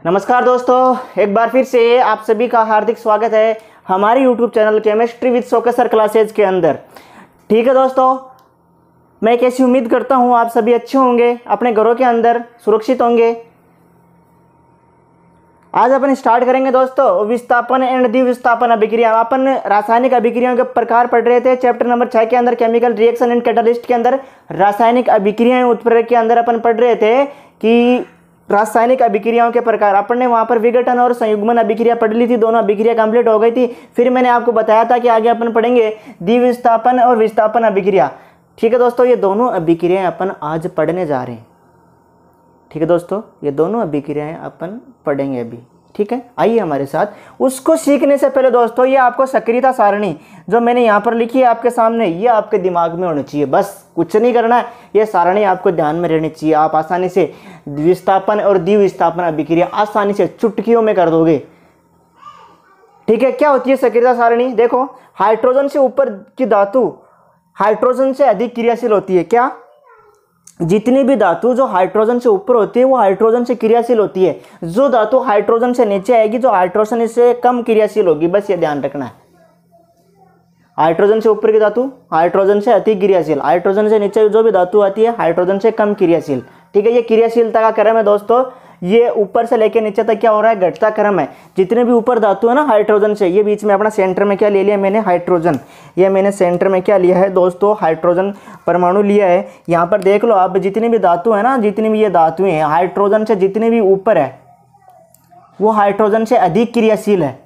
नमस्कार दोस्तों, एक बार फिर से आप सभी का हार्दिक स्वागत है हमारे YouTube channel chemistry with showcase sir classes के अंदर। ठीक है दोस्तों, मैं कैसी उम्मीद करता हूँ आप सभी अच्छे होंगे, अपने घरों के अंदर सुरक्षित होंगे। आज अपन स्टार्ट करेंगे दोस्तों विस्थापन एंड द्विविस्थापन अभिक्रिया। अपन रासायनिक अभिक्रियाओं के प्रकार पढ़ रहे थे चैप्टर नंबर 6 के अंदर, केमिकल रिएक्शन एंड कैटालिस्ट के अंदर रासायनिक अभिक्रियाएं उत्प्रेरक के अंदर अपन पढ़ रहे थे कि रासायनिक अभिक्रियाओं के प्रकार। अपन ने वहां पर विघटन और संयुग्मन अभिक्रिया पढ़ ली थी, दोनों अभिक्रिया कंप्लीट हो गई थी। फिर मैंने आपको बताया था कि आगे अपन पढ़ेंगे द्विविस्थापन और विस्थापन अभिक्रिया। ठीक है दोस्तों, ये दोनों अभिक्रियाएं अपन आज पढ़ने जा रहे हैं। ठीक है दोस्तों, ये दोनों अभिक्रियाएं अपन पढ़ेंगे अभी। ठीक है, आइए हमारे साथ। उसको सीखने से पहले दोस्तों ये आपको सक्रियता सारणी जो मैंने यहाँ पर लिखी है आपके सामने, ये आपके दिमाग में होनी चाहिए। बस कुछ नहीं करना है, ये सारणी आपको ध्यान में रहनी चाहिए। आप आसानी से विस्थापन और द्विविस्थापन अभिक्रिया आसानी से चुटकियों में कर दोगे। ठीक है, क्या होती है सक्रियता सारणी? देखो, हाइड्रोजन से ऊपर की धातु हाइड्रोजन से अधिक क्रियाशील होती है। क्या? जितनी भी धातु जो हाइड्रोजन से ऊपर होती है वो हाइड्रोजन से क्रियाशील होती है। जो धातु हाइड्रोजन से नीचे आएगी जो हाइड्रोजन से कम क्रियाशील होगी। बस ये ध्यान रखना है। हाइड्रोजन से ऊपर की धातु हाइड्रोजन से अधिक क्रियाशील, हाइड्रोजन से नीचे जो भी धातु आती है हाइड्रोजन से कम क्रियाशील। ठीक है, ये क्रियाशीलता का क्रम है दोस्तों। ये ऊपर से लेकर नीचे तक क्या हो रहा है? घटता क्रम है। जितने भी ऊपर धातु है ना हाइड्रोजन से, ये बीच में अपना सेंटर में क्या ले लिया मैंने? हाइड्रोजन। ये मैंने सेंटर में क्या लिया है दोस्तों? हाइड्रोजन परमाणु लिया है। यहाँ पर देख लो आप, जितनी भी धातु है ना, जितनी भी ये धातुएं हैं हाइड्रोजन से जितनी भी ऊपर है वो हाइड्रोजन से अधिक क्रियाशील है।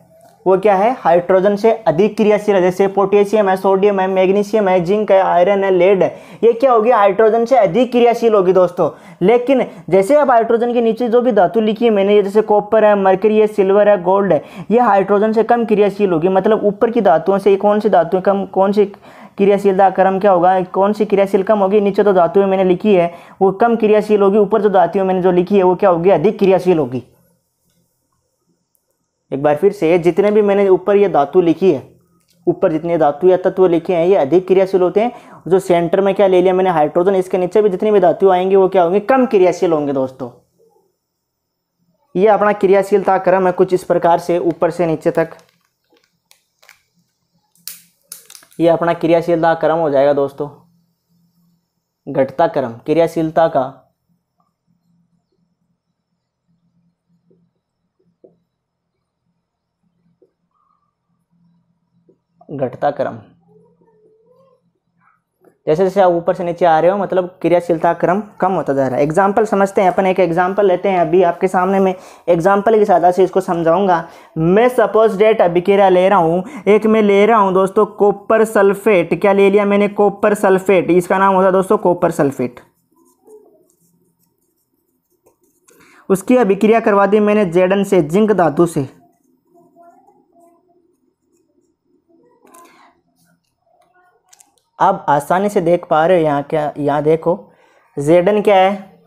वो क्या है? हाइड्रोजन से अधिक क्रियाशील है। जैसे पोटेशियम है, सोडियम है, मैग्नीशियम है, जिंक है, आयरन है, लेड है, ये क्या होगी? हाइड्रोजन से अधिक क्रियाशील होगी दोस्तों। लेकिन जैसे अब हाइड्रोजन के नीचे जो भी धातु लिखी है मैंने, जैसे कॉपर है, मरकरी है, सिल्वर है, गोल्ड है, ये हाइड्रोजन से कम क्रियाशील होगी। मतलब ऊपर की धातुओं से कौन सी धातुएं कम, कौन सी क्रियाशीलता क्रम क्या होगा? कौन सी क्रियाशील कम होगी? नीचे तो धातुएं मैंने लिखी है वो कम क्रियाशील होगी, ऊपर जो धातुएं मैंने जो लिखी है वो क्या होगी? अधिक क्रियाशील होगी। एक बार फिर से, जितने भी मैंने ऊपर ये धातु लिखी है, ऊपर जितने धातु या तत्व लिखे हैं ये अधिक क्रियाशील होते हैं। जो सेंटर में क्या ले लिया मैंने? हाइड्रोजन। इसके नीचे भी जितनी भी धातु आएंगे वो क्या होंगे? कम क्रियाशील होंगे दोस्तों। ये अपना क्रियाशीलता क्रम है कुछ इस प्रकार से ऊपर से नीचे तक। ये अपना क्रियाशीलता क्रम हो जाएगा दोस्तों, घटता क्रम क्रियाशीलता का। घटता क्रम जैसे जैसे आप ऊपर से नीचे आ रहे हो मतलब क्रियाशीलता क्रम कम होता जा रहा है। एग्जाम्पल समझते हैं अपन, एक एग्जाम्पल लेते हैं। अभी आपके सामने मैं एग्जाम्पल की सहायता से इसको समझाऊंगा। मैं सपोज डेट अभिक्रिया ले रहा हूँ, एक मैं ले रहा हूँ दोस्तों कॉपर सल्फेट। क्या ले लिया मैंने? Copper sulphate. इसका नाम होता है दोस्तों कॉपर सल्फेट। उसकी अभिक्रिया करवा दी मैंने Zn से, जिंक धातु से। अब आसानी से देख पा रहे हो यहाँ क्या? यहाँ देखो Zn क्या है?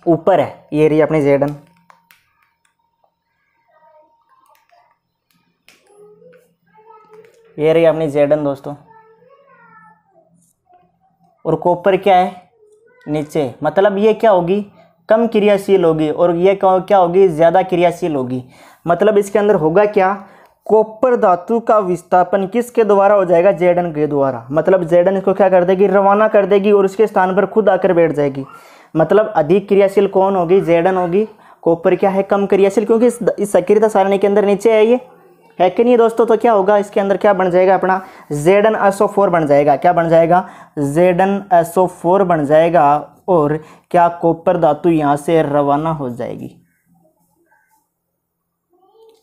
ऊपर है। ये रही अपनी Zn। ये रही अपनी Zn दोस्तों। और कॉपर क्या है? नीचे। मतलब ये क्या होगी? कम क्रियाशील होगी। और ये क्या होगी? ज़्यादा क्रियाशील होगी। मतलब इसके अंदर होगा क्या? कॉपर धातु का विस्थापन किसके द्वारा हो जाएगा? Zn के द्वारा। मतलब Zn इसको क्या कर देगी? रवाना कर देगी और उसके स्थान पर खुद आकर बैठ जाएगी। मतलब अधिक क्रियाशील कौन होगी? Zn होगी। कॉपर क्या है? कम क्रियाशील, क्योंकि इस सक्रियता सारणी के अंदर नीचे है ये, है कि नहीं दोस्तों? तो क्या होगा? इसके अंदर क्या बन जाएगा? अपना ZnSO4 बन जाएगा। क्या बन जाएगा? ZnSO4 बन जाएगा। और क्या? कॉपर धातु यहाँ से रवाना हो जाएगी।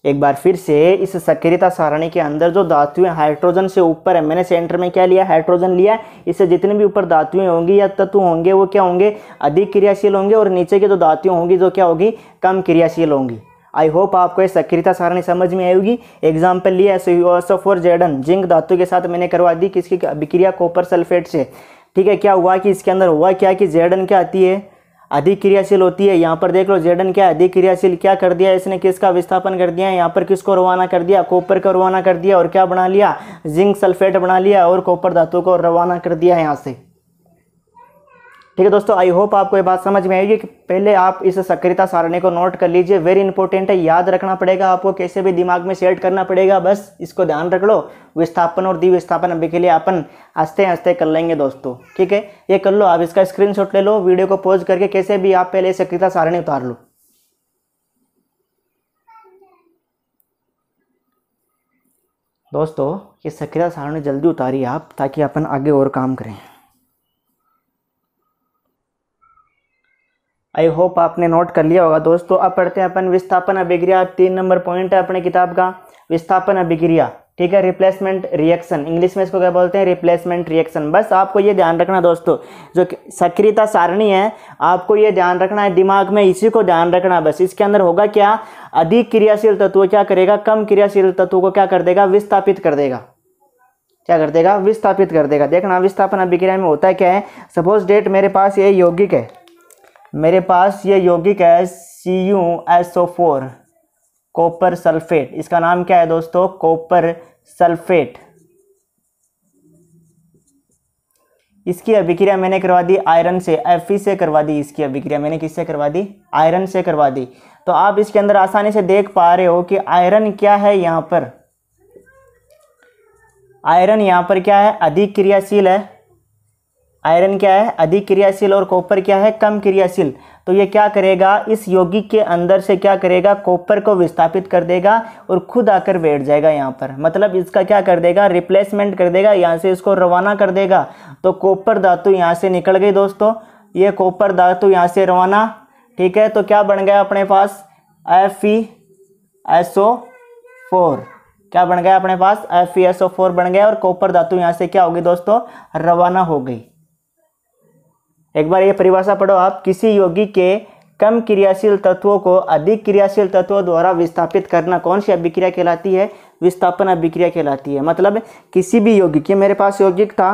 एक बार फिर से, इस सक्रियता सारणी के अंदर जो धातुएं हाइड्रोजन से ऊपर है, मैंने सेंटर में क्या लिया? हाइड्रोजन लिया। इससे जितने भी ऊपर धातुएं होंगी या तत्व होंगे वो क्या होंगे? अधिक क्रियाशील होंगे। और नीचे की जो धातुएं होंगी जो क्या होगी? कम क्रियाशील होंगी। आई होप आपको ये सक्रियता सारणी समझ में आएगी। एग्जाम्पल लिया SO4 Zn, जिंक धातु के साथ मैंने करवा दी किसकी अभिक्रिया? कॉपर सल्फेट से। ठीक है, क्या हुआ कि इसके अंदर हुआ क्या कि Zn क्या आती है? अधिक क्रियाशील होती है। यहाँ पर देख लो Zn क्या अधिक क्रियाशील। क्या कर दिया इसने? किसका विस्थापन कर दिया? यहाँ पर किसको रवाना कर दिया? कॉपर को रवाना कर दिया। और क्या बना लिया? जिंक सल्फेट बना लिया और कॉपर धातु को रवाना कर दिया यहाँ से। ठीक है दोस्तों, आई होप आपको ये बात समझ में आएगी कि पहले आप इस सक्रियता सारणी को नोट कर लीजिए, वेरी इंपॉर्टेंट है, याद रखना पड़ेगा आपको, कैसे भी दिमाग में सेट करना पड़ेगा, बस इसको ध्यान रख लो। विस्थापन और द्विविस्थापन अभी के लिए अपन आस्ते आस्ते कर लेंगे दोस्तों, ठीक है। ये कर लो, आप इसका स्क्रीनशॉट ले लो, वीडियो को पॉज करके कैसे भी आप पहले सक्रियता सारणी उतार लो। दोस्तों ये सक्रियता सारणी जल्दी उतारिए आप, ताकि अपन आगे और काम करें। आई होप आपने नोट कर लिया होगा दोस्तों। अब पढ़ते हैं अपन विस्थापन अभिक्रिया, 3 नंबर पॉइंट है अपने किताब का, विस्थापन अभिक्रिया, ठीक है। रिप्लेसमेंट रिएक्शन, इंग्लिश में इसको क्या बोलते हैं, रिप्लेसमेंट रिएक्शन। बस आपको ये ध्यान रखना दोस्तों, जो सक्रियता सारणी है आपको ये ध्यान रखना है दिमाग में, इसी को ध्यान रखना बस। इसके अंदर होगा क्या, अधिक क्रियाशील तत्व क्या करेगा, कम क्रियाशील तत्व को क्या कर देगा, विस्थापित कर देगा। क्या कर देगा, विस्थापित कर देगा। देखना विस्थापन अभिक्रिया में होता है क्या है, सपोज डेट मेरे पास ये यौगिक है, मेरे पास ये यौगिक है CuSO4 कॉपर सल्फेट, इसका नाम क्या है दोस्तों, कॉपर सल्फेट। इसकी अभिक्रिया मैंने करवा दी आयरन से, Fe से करवा दी। इसकी अभिक्रिया मैंने किससे करवा दी, आयरन से करवा दी। तो आप इसके अंदर आसानी से देख पा रहे हो कि आयरन क्या है, यहाँ पर आयरन यहाँ पर क्या है, अधिक क्रियाशील है। आयरन क्या है, अधिक क्रियाशील, और कॉपर क्या है, कम क्रियाशील। तो ये क्या करेगा, इस यौगिक के अंदर से क्या करेगा, कॉपर को विस्थापित कर देगा और खुद आकर बैठ जाएगा यहाँ पर। मतलब इसका क्या कर देगा, रिप्लेसमेंट कर देगा, यहाँ से इसको रवाना कर देगा। तो कॉपर धातु यहाँ से निकल गई दोस्तों, ये कॉपर धातु यहाँ से रवाना, ठीक है। तो क्या बन गया अपने पास, FeSO4, क्या बन गया अपने पास, FeSO4 बन गया, और कॉपर धातु यहाँ से क्या होगी दोस्तों, रवाना हो गई। एक बार ये परिभाषा पढ़ो आप, किसी यौगिक के कम क्रियाशील तत्वों को अधिक क्रियाशील तत्वों द्वारा विस्थापित करना कौन सी अभिक्रिया कहलाती है, विस्थापन अभिक्रिया कहलाती है। मतलब किसी भी यौगिक, ये मेरे पास यौगिक था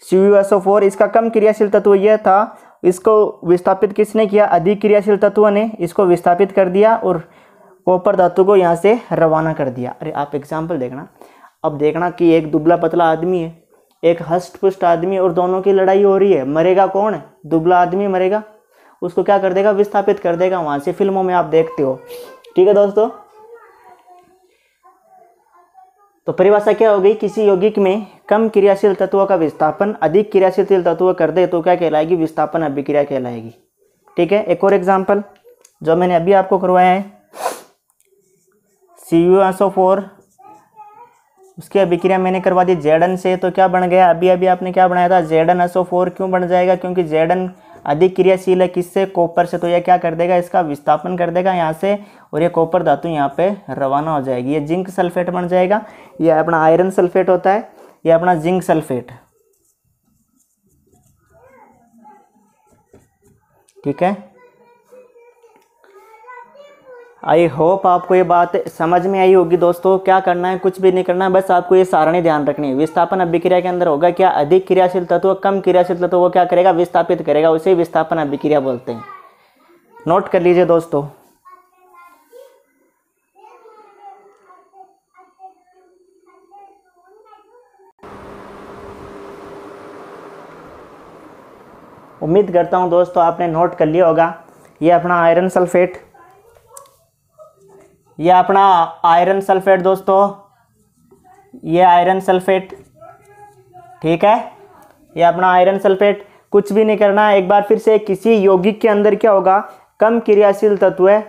CuSO4, इसका कम क्रियाशील तत्व यह था, इसको विस्थापित किसने किया, अधिक क्रियाशील तत्वों ने इसको विस्थापित कर दिया और कॉपर धातु को यहाँ से रवाना कर दिया। अरे आप एग्जाम्पल देखना, अब देखना कि एक दुबला पतला आदमी है, एक हष्ट पुष्ट आदमी, और दोनों की लड़ाई हो रही है, मरेगा कौन है, दुबला आदमी मरेगा, उसको क्या कर देगा, विस्थापित कर देगा। वहां से फिल्मों में आप देखते हो, ठीक है दोस्तों। तो परिभाषा क्या हो गई, किसी यौगिक में कम क्रियाशील तत्वों का विस्थापन अधिक क्रियाशील तत्वों कर दे तो क्या कहलाएगी, विस्थापन अभिक्रिया कहलाएगी, ठीक है। एक और एग्जाम्पल जो मैंने अभी आपको करवाया है, CuSO4, उसकी अभिक्रिया मैंने करवा दी Zn से, तो क्या बन गया, अभी अभी आपने क्या बनाया था, ZnSO4। क्यों बन जाएगा, क्योंकि Zn अधिक क्रियाशील है, किससे, कॉपर से। तो यह क्या कर देगा, इसका विस्थापन कर देगा यहाँ से, और ये कॉपर धातु यहाँ पे रवाना हो जाएगी, ये जिंक सल्फेट बन जाएगा। ये अपना आयरन सल्फेट होता है, ये अपना जिंक सल्फेट, ठीक है। आई होप आपको ये बात समझ में आई होगी दोस्तों। क्या करना है, कुछ भी नहीं करना है, बस आपको ये सारणी ध्यान रखनी है। विस्थापन अभिक्रिया के अंदर होगा क्या, अधिक क्रियाशील तत्व कम क्रियाशील तत्व को क्या करेगा, विस्थापित करेगा, उसे विस्थापन अभिक्रिया बोलते हैं। नोट कर लीजिए दोस्तों। उम्मीद करता हूं दोस्तों आपने नोट कर लिया होगा। ये अपना आयरन सल्फेट, ये अपना आयरन सल्फेट दोस्तों, ये आयरन सल्फेट, ठीक है। ये अपना आयरन सल्फेट, कुछ भी नहीं करना है। एक बार फिर से, किसी यौगिक के अंदर क्या होगा, कम क्रियाशील तत्व है,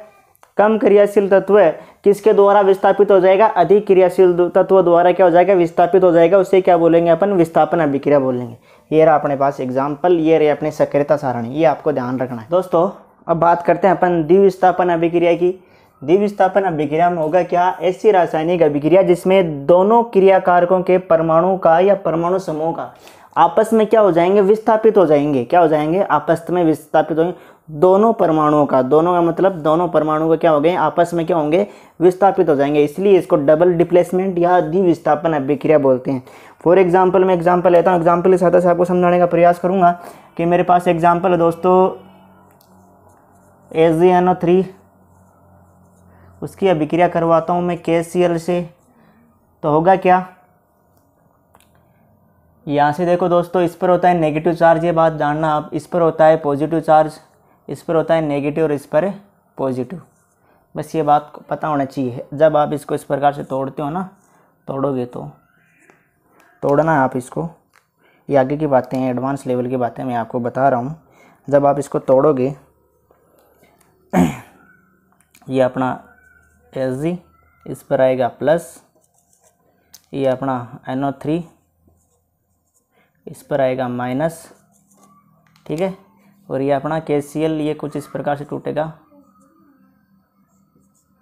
कम क्रियाशील तत्व है, किसके द्वारा विस्थापित हो जाएगा, अधिक क्रियाशील तत्व द्वारा क्या हो जाएगा, विस्थापित हो जाएगा। उसे क्या बोलेंगे अपन, विस्थापन अभिक्रिया बोलेंगे। ये रहा अपने पास एग्जाम्पल, ये रही अपनी सक्रियता सारणी, ये आपको ध्यान रखना है दोस्तों। अब बात करते हैं अपन द्विविस्थापन अभिक्रिया की। द्विविस्थापन अभिक्रिया में होगा क्या, ऐसी रासायनिक अभिक्रिया जिसमें दोनों क्रियाकारकों के परमाणु का या परमाणु समूह का आपस में क्या हो जाएंगे, विस्थापित हो जाएंगे। क्या हो जाएंगे, आपस में विस्थापित होंगे। दोनों परमाणुओं का, दोनों का मतलब दोनों परमाणु को क्या हो गए, आपस में क्या होंगे, विस्थापित हो जाएंगे। इसलिए इसको डबल डिप्लेसमेंट या द्विविस्थापन अभिक्रिया बोलते हैं। फॉर एग्जाम्पल, मैं एग्जाम्पल लेता हूँ, एग्जाम्पल के साथ आपको समझाने का प्रयास करूँगा कि मेरे पास एग्जाम्पल है दोस्तों AgNO3, उसकी अभिक्रिया करवाता हूँ मैं KCl से। तो होगा क्या, यहाँ से देखो दोस्तों, इस पर होता है नेगेटिव चार्ज, ये बात जानना आप। इस पर होता है पॉजिटिव चार्ज, इस पर होता है नेगेटिव और इस पर पॉजिटिव। बस ये बात पता होना चाहिए। जब आप इसको इस प्रकार से तोड़ते हो ना, तोड़ोगे तो तोड़ना है आप इसको, ये आगे की बातें हैं, एडवांस लेवल की बातें मैं आपको बता रहा हूँ। जब आप इसको तोड़ोगे ये अपना Hg, इस पर आएगा प्लस, ये अपना NO3 इस पर आएगा माइनस, ठीक है। और ये अपना KCl, ये कुछ इस प्रकार से टूटेगा,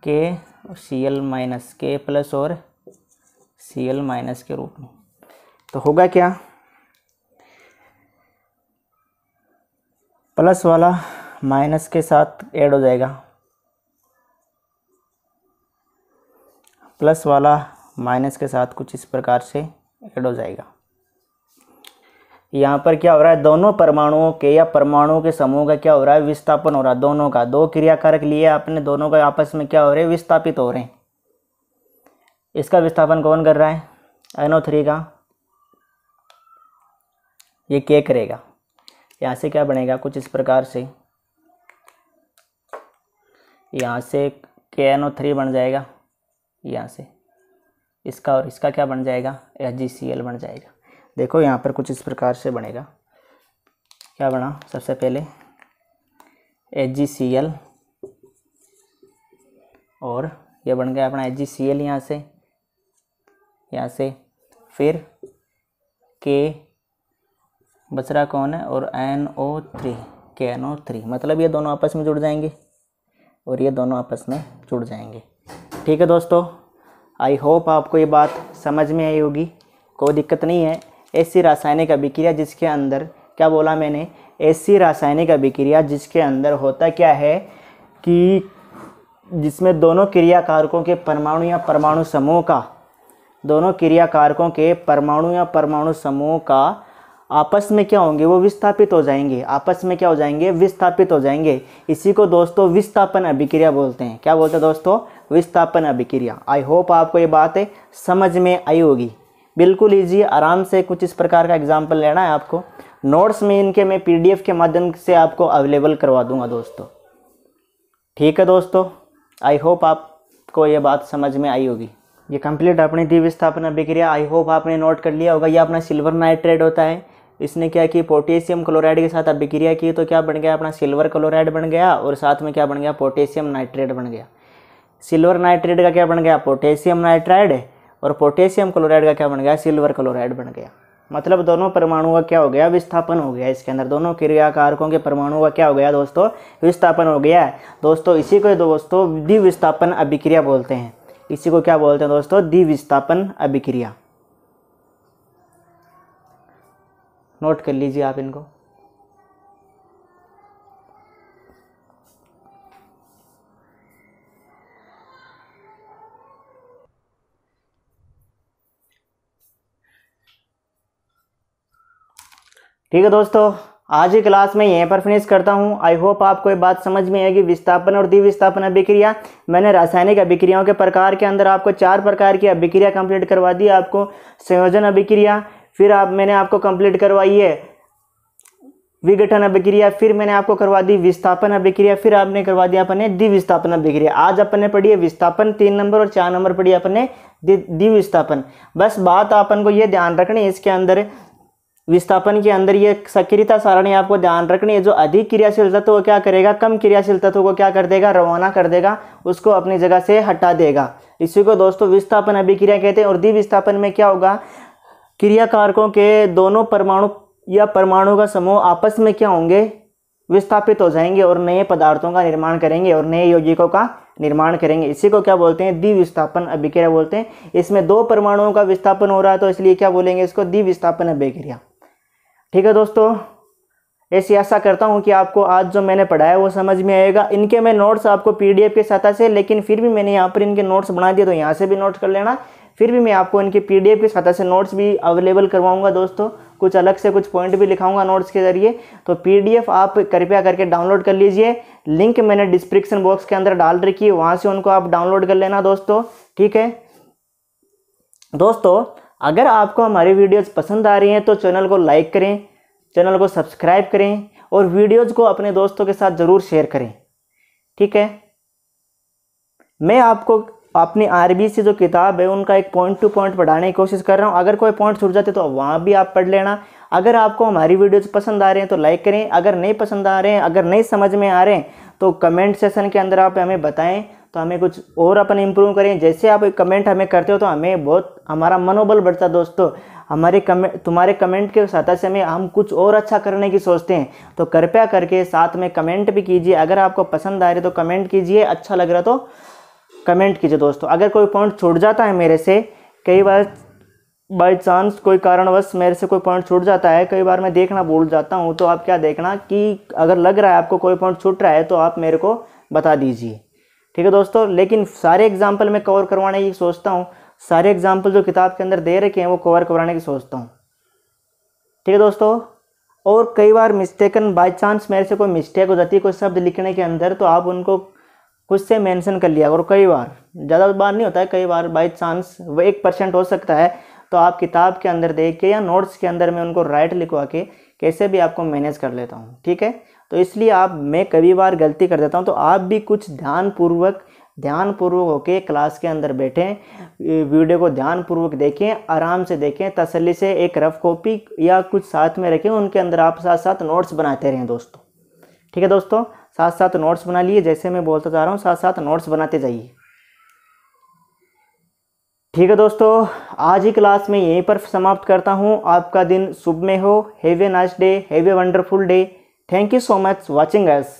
K और Cl माइनस, K प्लस और Cl माइनस के रूप में। तो होगा क्या, प्लस वाला माइनस के साथ ऐड हो जाएगा, प्लस वाला माइनस के साथ कुछ इस प्रकार से ऐड हो जाएगा। यहाँ पर क्या हो रहा है, दोनों परमाणुओं के या परमाणुओं के समूह का क्या हो रहा है, विस्थापन हो रहा है। दोनों का, दो क्रियाकारक लिए आपने, दोनों का आपस में क्या हो रहे हैं, विस्थापित हो रहे हैं। इसका विस्थापन कौन कर रहा है, NO3 का, ये K करेगा। यहाँ से क्या बनेगा, कुछ इस प्रकार से, यहाँ से KNO3 बन जाएगा, यहाँ से इसका और इसका क्या बन जाएगा, HgCl बन जाएगा। देखो यहाँ पर कुछ इस प्रकार से बनेगा, क्या बना, सबसे पहले HgCl और ये बन गया अपना HgCl यहाँ से फिर K बच रहा कौन है, और NO3, KNO3, मतलब ये दोनों आपस में जुड़ जाएंगे और ये दोनों आपस में जुड़ जाएंगे। ठीक है दोस्तों, आई होप आपको ये बात समझ में आई होगी, कोई दिक्कत नहीं है। ऐसी रासायनिक अभिक्रिया जिसके अंदर, क्या बोला मैंने, ऐसी रासायनिक अभिक्रिया जिसके अंदर होता क्या है कि जिसमें दोनों क्रियाकारकों के परमाणु या परमाणु समूह का, दोनों क्रियाकारकों के परमाणु या परमाणु समूह का आपस में क्या होंगे, वो विस्थापित हो जाएंगे, आपस में क्या हो जाएंगे, विस्थापित हो जाएंगे। इसी को दोस्तों विस्थापन अभिक्रिया बोलते हैं। क्या बोलते हैं दोस्तों, विस्थापन अभिक्रिया। आई होप आपको ये बात समझ में आई होगी। बिल्कुल ईजी, आराम से कुछ इस प्रकार का एग्जाम्पल लेना है आपको। नोट्स में इनके मैं PDF के माध्यम से आपको अवेलेबल करवा दूंगा दोस्तों। ठीक है दोस्तों, आई होप आपको ये बात समझ में आई होगी। ये कंप्लीट अपनी द्विविस्थापन अभिक्रिया आई होप आपने नोट कर लिया होगा। ये अपना सिल्वर नाइट्रेट होता है, इसने क्या की, पोटेशियम क्लोराइड के साथ अभिक्रिया की, तो क्या बन गया, अपना सिल्वर क्लोराइड बन गया और साथ में क्या बन गया, पोटेशियम नाइट्रेट बन गया। सिल्वर नाइट्रेट का क्या बन गया, पोटेशियम नाइट्राइड, और पोटेशियम क्लोराइड का क्या बन गया, सिल्वर क्लोराइड बन गया। मतलब दोनों परमाणुओं का क्या हो गया, विस्थापन हो गया। इसके अंदर दोनों क्रियाकारकों के परमाणुओं का क्या हो गया दोस्तों, विस्थापन हो गया है दोस्तों। इसी को दोस्तों द्विविस्थापन अभिक्रिया बोलते हैं। इसी को क्या बोलते हैं दोस्तों, द्विविस्थापन अभिक्रिया। नोट कर लीजिए आप इनको। ठीक है दोस्तों, आज की क्लास में यहीं पर फिनिश करता हूं। आई होप आपको ये बात समझ में आएगी। विस्थापन और द्विविस्थापन अभिक्रिया, मैंने रासायनिक अभिक्रियाओं के प्रकार के अंदर आपको 4 प्रकार की अभिक्रिया कंप्लीट करवा दी। आपको संयोजन अभिक्रिया, फिर मैंने आपको कंप्लीट करवाई है विघटन अभिक्रिया, फिर मैंने आपको करवा दी विस्थापन अभिक्रिया, फिर आपने करवा दिया अपने द्विविस्थापन अभिक्रिया। आज अपन ने पढ़ी है विस्थापन 3 नंबर और 4 नंबर पढ़ी अपने द्विविस्थापन। बस बात अपन को ये ध्यान रखनी है, इसके अंदर विस्थापन के अंदर ये सक्रियता सारणी आपको ध्यान रखनी है। जो अधिक क्रियाशील तत्व वो क्या करेगा, कम क्रियाशील तत्व को क्या कर देगा, रवाना कर देगा, उसको अपनी जगह से हटा देगा। इसी को दोस्तों विस्थापन अभिक्रिया कहते हैं। और द्विविस्थापन में क्या होगा, क्रियाकारकों के दोनों परमाणु या परमाणु का समूह आपस में क्या होंगे, विस्थापित हो जाएंगे और नए पदार्थों का निर्माण करेंगे और नए यौगिकों का निर्माण करेंगे। इसी को क्या बोलते हैं, द्विविस्थापन अभिक्रिया बोलते हैं। इसमें 2 परमाणुओं का विस्थापन हो रहा है, तो इसलिए क्या बोलेंगे, इसको द्विविस्थापन अभिक्रिया। ठीक है दोस्तों, ऐसी आशा करता हूं कि आपको आज जो मैंने पढ़ाया वो समझ में आएगा। इनके मैं नोट्स आपको PDF के सहायता से, लेकिन फिर भी मैंने यहाँ पर इनके नोट्स बना दिए, तो यहाँ से भी नोट कर लेना। फिर भी मैं आपको इनके PDF के सहायता से नोट्स भी अवेलेबल करवाऊंगा दोस्तों। कुछ अलग से कुछ पॉइंट भी लिखाऊंगा नोट्स के जरिए, तो PDF आप कृपया करके डाउनलोड कर लीजिए। लिंक मैंने डिस्क्रिप्शन बॉक्स के अंदर डाल रखी है, वहाँ से उनको आप डाउनलोड कर लेना दोस्तों। ठीक है दोस्तों, अगर आपको हमारी वीडियोज़ पसंद आ रही हैं तो चैनल को लाइक करें, चैनल को सब्सक्राइब करें और वीडियोज़ को अपने दोस्तों के साथ ज़रूर शेयर करें। ठीक है, मैं आपको अपनी आरबीसी जो किताब है उनका एक पॉइंट टू पॉइंट पढ़ाने की कोशिश कर रहा हूँ। अगर कोई पॉइंट छूट जाते तो वहाँ भी आप पढ़ लेना। अगर आपको हमारी वीडियोज़ पसंद आ रहे हैं तो लाइक करें, अगर नहीं पसंद आ रहे हैं, अगर नहीं समझ में आ रहे हैं तो कमेंट सेशन के अंदर आप हमें बताएं, तो हमें कुछ और अपन इम्प्रूव करें। जैसे आप कमेंट हमें करते हो तो हमें बहुत हमारा मनोबल बढ़ता है दोस्तों। हमारे तुम्हारे कमेंट के साथ से हम कुछ और अच्छा करने की सोचते हैं। तो कृपया करके साथ में कमेंट भी कीजिए। अगर आपको पसंद आ रही तो कमेंट कीजिए, अच्छा लग रहा तो कमेंट कीजिए दोस्तों। अगर कोई पॉइंट छूट जाता है मेरे से, कई बार बाय चांस कोई कारणवश मेरे से कोई पॉइंट छूट जाता है, कई बार मैं देखना भूल जाता हूँ, तो आप क्या देखना कि अगर लग रहा है आपको कोई पॉइंट छूट रहा है तो आप मेरे को बता दीजिए। ठीक है दोस्तों, लेकिन सारे एग्जाम्पल मैं कवर करवाने की सोचता हूँ। सारे एग्जाम्पल जो किताब के अंदर दे रखे हैं वो कवर करवाने की सोचता हूँ। ठीक है दोस्तों, और कई बार मिस्टेकन बाय चांस मेरे से कोई मिस्टेक हो जाती है कोई शब्द लिखने के अंदर, तो आप उनको कुछ से मेंशन कर लिया। और कई बार, ज़्यादा बार नहीं होता है, कई बार बाई चांस वो 1% हो सकता है, तो आप किताब के अंदर देख के या नोट्स के अंदर मैं उनको राइट लिखवा के कैसे भी आपको मैनेज कर लेता हूँ। ठीक है, तो इसलिए मैं कभी बार गलती कर देता हूँ, तो आप भी कुछ ध्यानपूर्वक होके क्लास के अंदर बैठें, वीडियो को ध्यानपूर्वक देखें, आराम से देखें, तसल्ली से एक रफ कॉपी या कुछ साथ में रखें, उनके अंदर आप साथ साथ नोट्स बनाते रहें दोस्तों। ठीक है दोस्तों, साथ साथ नोट्स बना लिए, जैसे मैं बोलता जा रहा हूँ साथ साथ नोट्स बनाते जाइए। ठीक है दोस्तों, आज ही क्लास में यहीं पर समाप्त करता हूँ। आपका दिन शुभ में हो। Have a nice day, have a wonderful day. Thank you so much watching us.